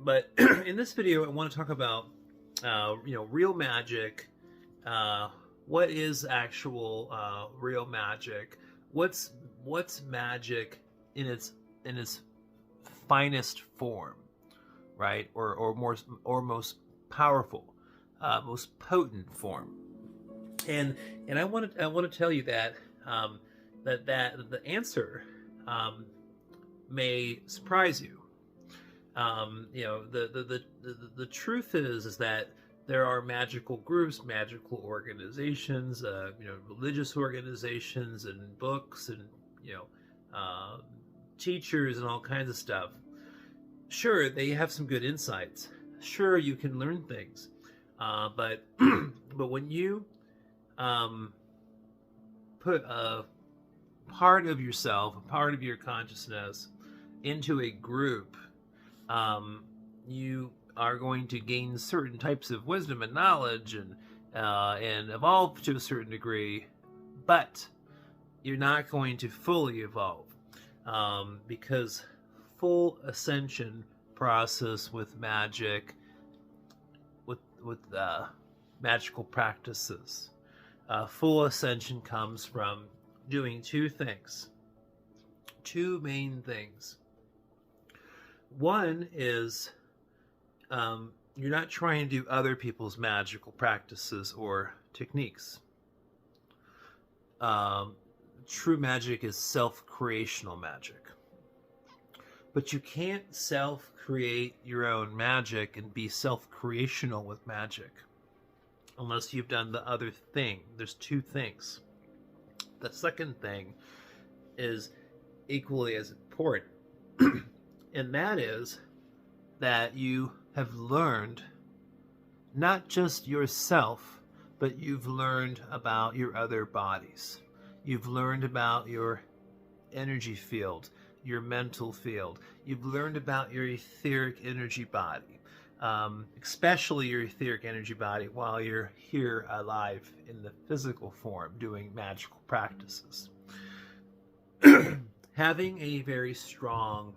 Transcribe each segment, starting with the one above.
But in this video, I want to talk about, real magic. What is actual real magic? What's magic in its finest form, right? Or most powerful, most potent form. And I want to tell you that that the answer may surprise you. The truth is that there are magical groups, magical organizations, religious organizations, and books, and teachers, and all kinds of stuff. Sure, they have some good insights. Sure, you can learn things, but but when you put a part of yourself, a part of your consciousness, into a group, you are going to gain certain types of wisdom and knowledge, and evolve to a certain degree, but you're not going to fully evolve, because full ascension process with magic, with magical practices, full ascension comes from doing two main things. One is, you're not trying to do other people's magical practices or techniques. True magic is self-creational magic. But you can't self-create your own magic and be self-creational with magic unless you've done the other thing. There's two things. The second thing is equally as important. And that is that you have learned not just yourself, but you've learned about your other bodies. You've learned about your energy field, your mental field. You've learned about your etheric energy body, especially your etheric energy body while you're here alive in the physical form doing magical practices. Having a very strong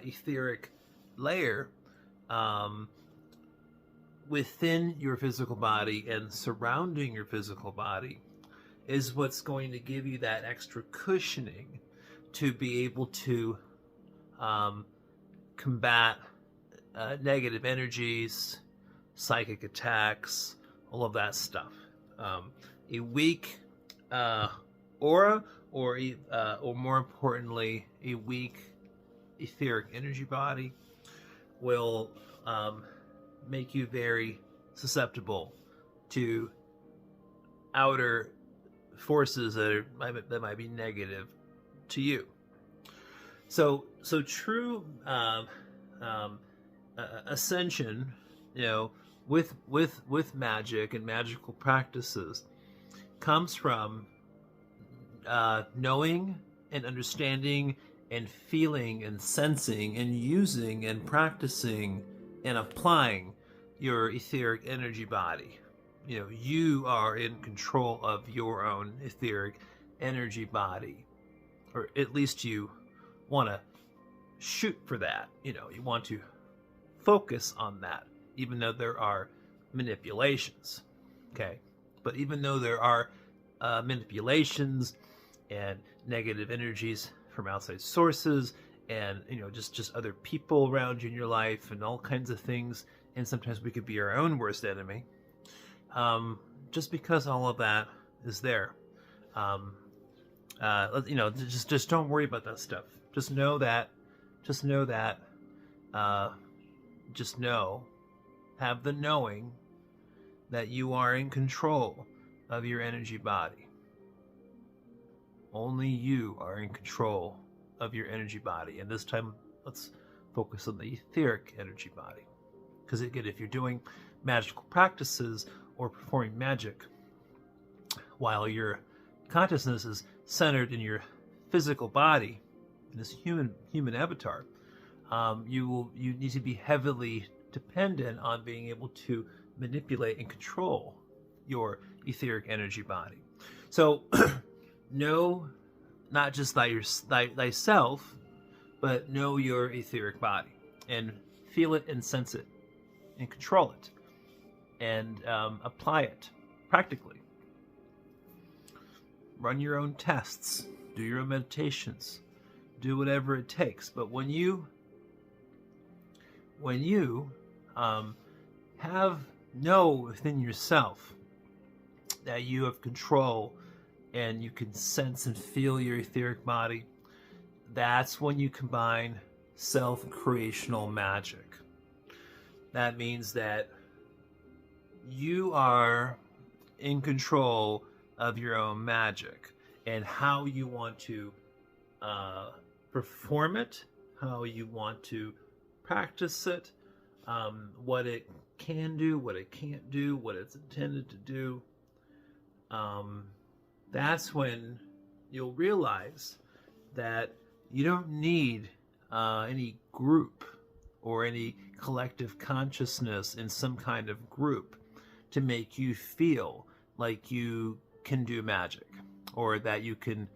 etheric layer within your physical body and surrounding your physical body is what's going to give you that extra cushioning to be able to combat negative energies, psychic attacks, all of that stuff. A weak aura, or more importantly, a weak etheric energy body will make you very susceptible to outer forces that might be negative to you. So true ascension, with magic and magical practices, comes from knowing and understanding and feeling and sensing and using and practicing and applying your etheric energy body. You are in control of your own etheric energy body, or at least you want to shoot for that. You want to focus on that, even though there are manipulations. Okay, but even though there are manipulations and negative energies from outside sources, and just other people around you in your life, and all kinds of things, and sometimes we could be our own worst enemy. Just because all of that is there, just don't worry about that stuff. Just know, have the knowing that you are in control of your energy body. Only you are in control of your energy body. And this time, let's focus on the etheric energy body. Because again, if you're doing magical practices or performing magic while your consciousness is centered in your physical body, in this human avatar, you need to be heavily dependent on being able to manipulate and control your etheric energy body. So know not just thyself, but know your etheric body. and feel it and sense it and control it and apply it practically. Run your own tests, do your own meditations, do whatever it takes. But when you know within yourself that you have control and you can sense and feel your etheric body, that's when you combine self-creational magic. That means that you are in control of your own magic and how you want to perform it, how you want to practice it, what it can do, what it can't do, what it's intended to do. That's when you'll realize that you don't need any group or any collective consciousness in some kind of group to make you feel like you can do magic or that you can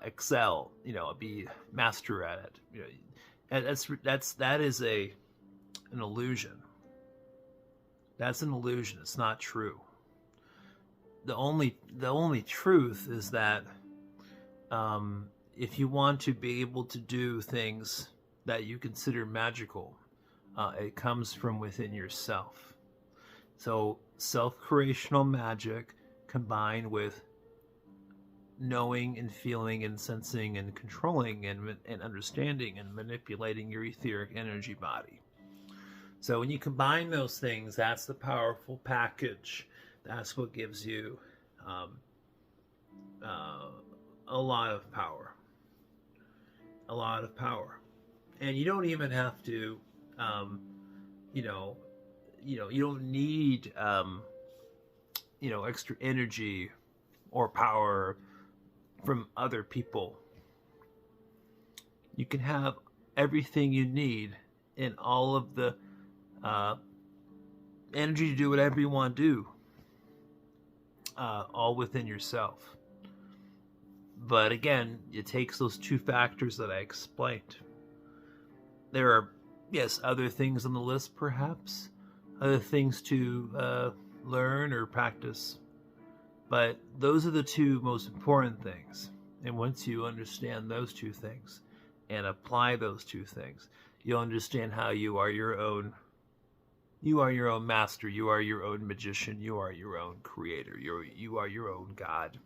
excel, be master at it. That is an illusion. That's an illusion. It's not true. The only truth is that if you want to be able to do things that you consider magical, it comes from within yourself. So self-creational magic combined with knowing and feeling and sensing and controlling and understanding and manipulating your etheric energy body. So when you combine those things, that's the powerful package. That's what gives you a lot of power. A lot of power. And you don't even have to, you don't need, extra energy or power from other people. You can have everything you need and all of the energy to do whatever you want to do, all within yourself. But again, it takes those two factors that I explained. There are, yes, other things on the list, perhaps, other things to learn or practice, but those are the two most important things. And once you understand those two things and apply those two things, you'll understand how you are your own master, you are your own magician, you are your own creator, you are your own God.